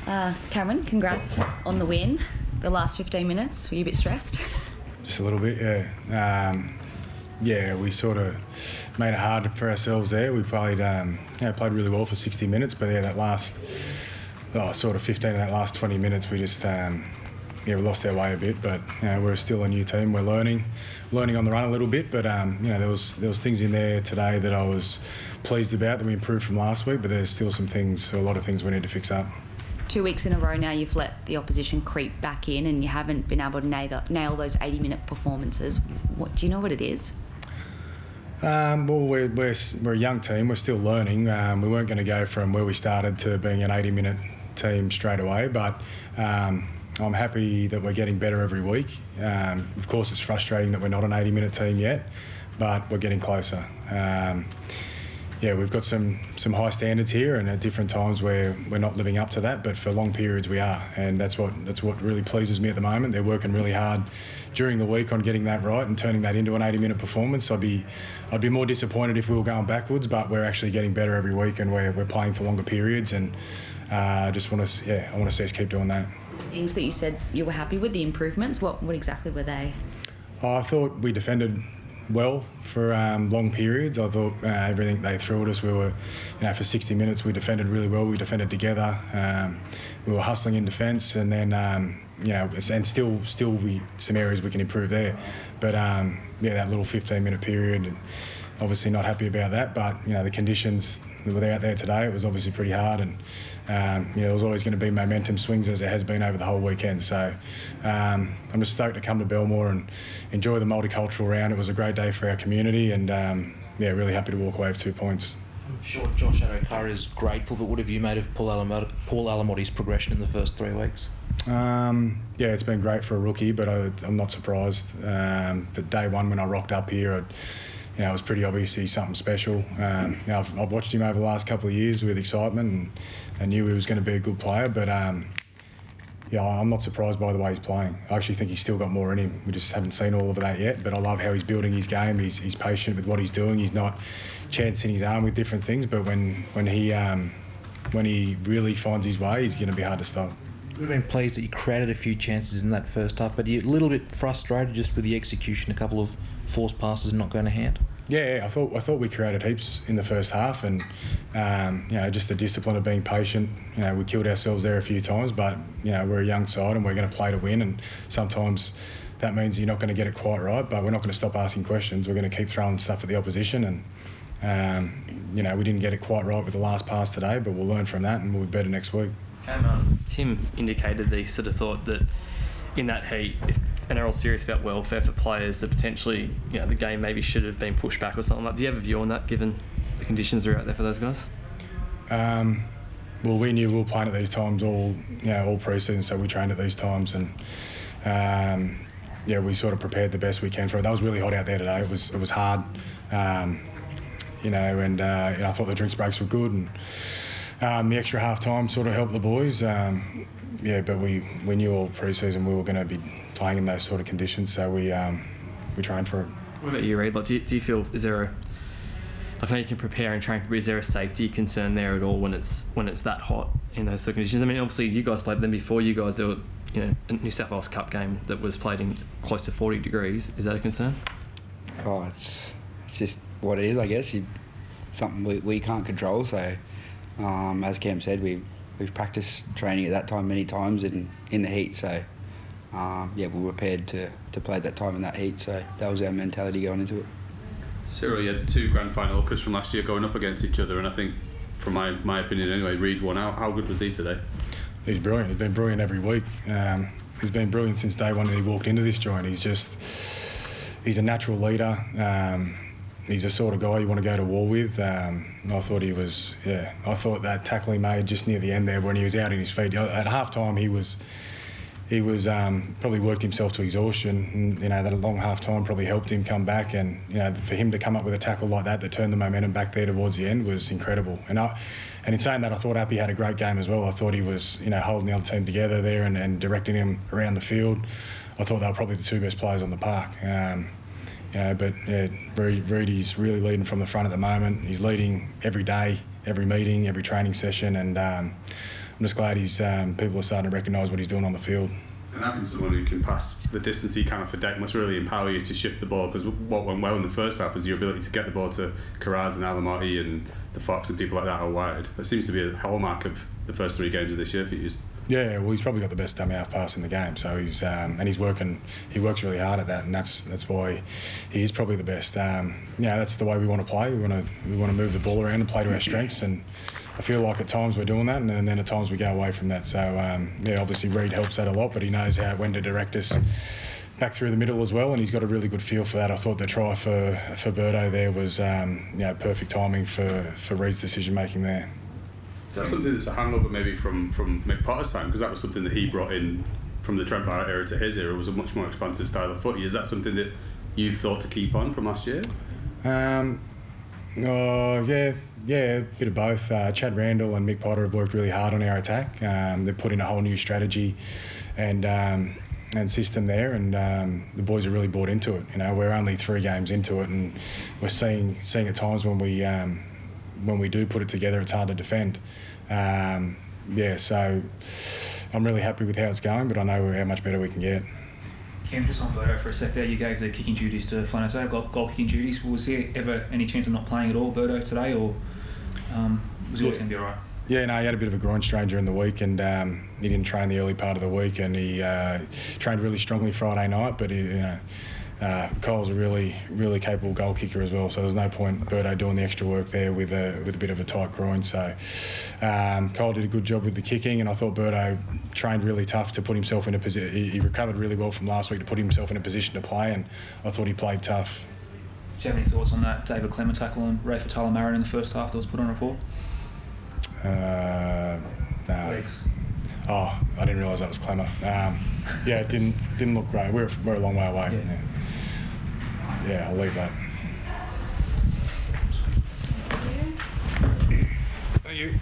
Cameron, congrats on the win. The last 15 minutes, were you a bit stressed? Just a little bit, yeah. We sort of made it hard for ourselves there. We played really well for 60 minutes, but that last sort of 15 of that last 20 minutes, we just we lost our way a bit. But we're still a new team. We're learning on the run a little bit. But there was things in there today that I was pleased about that we improved from last week. But there's still a lot of things we need to fix up. 2 weeks in a row now you've let the opposition creep back in and you haven't been able to nail those 80-minute performances. Do you know what it is? We're a young team. We're still learning. We weren't going to go from where we started to being an 80-minute team straight away, but I'm happy that we're getting better every week. Of course, it's frustrating that we're not an 80-minute team yet, but we're getting closer. We've got some high standards here, and at different times we're not living up to that, but for long periods we are, and that's what really pleases me at the moment. They're working really hard during the week on getting that right and turning that into an 80-minute performance. I'd be more disappointed if we were going backwards, but we're actually getting better every week, and we're playing for longer periods, and I want to see us keep doing that. Things that you said you were happy with, the improvements, what exactly were they? I thought we defended well for long periods. I thought everything they threw at us, we were, for 60 minutes we defended really well. We defended together. We were hustling in defence, and then and still some areas we can improve there. But that little 15-minute period, and obviously not happy about that. But the conditions that were out there today, it was obviously pretty hard, and there was always going to be momentum swings as it has been over the whole weekend. So I'm just stoked to come to Belmore and enjoy the multicultural round. It was a great day for our community, and really happy to walk away with 2 points. I'm sure Josh Adokar is grateful, but what have you made of Paul Alamotti's progression in the first 3 weeks? It's been great for a rookie, but I'm not surprised. That day one when I rocked up here, it was pretty obvious he's something special. I've watched him over the last couple of years with excitement, and I knew he was going to be a good player, but I'm not surprised by the way he's playing. I actually think he's still got more in him. We just haven't seen all of that yet, but I love how he's building his game. He's patient with what he's doing. He's not chancing his arm with different things, but when he really finds his way, he's going to be hard to stop. You've been pleased that you created a few chances in that first half, but you're a little bit frustrated just with the execution, a couple of forced passes not going to hand? Yeah, I thought we created heaps in the first half, and just the discipline of being patient. We killed ourselves there a few times, but we're a young side and we're going to play to win, and sometimes that means you're not going to get it quite right, but we're not going to stop asking questions. We're going to keep throwing stuff at the opposition, and we didn't get it quite right with the last pass today, but we'll learn from that and we'll be better next week. Tim indicated that he sort of thought that in that heat, if and they're all serious about welfare for players, that potentially the game maybe should have been pushed back or something like that. Do you have a view on that, given the conditions that are out there for those guys? Well, we knew we were playing at these times all pre-season, so we trained at these times, and we sort of prepared the best we can for it. That was really hot out there today. It was hard, and I thought the drinks breaks were good, and the extra half time sort of helped the boys. But we knew all pre-season we were going to be playing in those sort of conditions, so we trained for it. What about you, Reid? Like, do you feel, is there a, like, I know you can prepare and train for, but is there a safety concern there at all when it's that hot in those sort of conditions? I mean, obviously you guys played them before you guys. There were a New South Wales Cup game that was played in close to 40 degrees. Is that a concern? Oh, it's just what it is, I guess. Something we can't control. So, as Cam said, we've practiced training at that time many times in the heat. So, we were prepared to play at that time in that heat. So that was our mentality going into it. Cyril, you had the two grand final hookers from last year going up against each other, and I think, from my opinion anyway, Reid won out. How good was he today? He's brilliant. He's been brilliant every week. He's been brilliant since day one that he walked into this joint. He's a natural leader. He's the sort of guy you want to go to war with. I thought I thought that tackle he made just near the end there when he was out in his feet. At half time he was probably worked himself to exhaustion. And, that long half time probably helped him come back, and for him to come up with a tackle like that turned the momentum back there towards the end was incredible. And in saying that, I thought Appy had a great game as well. I thought he was holding the other team together there and directing him around the field. I thought they were probably the two best players on the park. Reid's really leading from the front at the moment. He's leading every day, every meeting, every training session, and just glad people are starting to recognise what he's doing on the field. And having someone who can pass the distance he can off a deck must really empower you to shift the ball, because what went well in the first half was your ability to get the ball to Carraz and Alamati and the Fox and people like that out wide. That seems to be a hallmark of the first 3 games of this year for you. Yeah, well, he's probably got the best dummy half pass in the game. So he's he works really hard at that, and that's why he is probably the best. That's the way we want to play. We want to move the ball around and play to our strengths, and I feel like at times we're doing that, and then at times we go away from that. So obviously Reid helps that a lot, but he knows when to direct us back through the middle as well, and he's got a really good feel for that. I thought the try for Birdo there was perfect timing for Reid's decision making there. Is that something that's a hangover maybe from Mick Potter's time? Because that was something that he brought in from the Trent Barrett era to his era, was a much more expansive style of footy. Is that something that you've thought to keep on from last year? Yeah, a bit of both. Chad Randall and Mick Potter have worked really hard on our attack. They've put in a whole new strategy and system there, and the boys are really bought into it. You know, we're only 3 games into it, and we're seeing at times when we do put it together, it's hard to defend. So I'm really happy with how it's going, but I know how much better we can get. Cam, just on Birdo for a sec there, you gave the kicking duties to Flanato, goal kicking duties. Was there ever any chance of not playing at all, Birdo, today, or was he always going to be all right? Yeah, no, he had a bit of a groin strain during the week, and he didn't train the early part of the week, and he trained really strongly Friday night, but Cole's a really, really capable goal kicker as well, so there's no point Birdo doing the extra work there with a bit of a tight groin. So Cole did a good job with the kicking, and I thought Birdo trained really tough to put himself in a position. He recovered really well from last week to put himself in a position to play, and I thought he played tough. Do you have any thoughts on that David Clemmer tackle on Ray Fatala-Marin in the first half that was put on report? No. Oh, I didn't realise that was Clemmer. It didn't look great. We're a long way away. Yeah, I'll leave that. Thank you.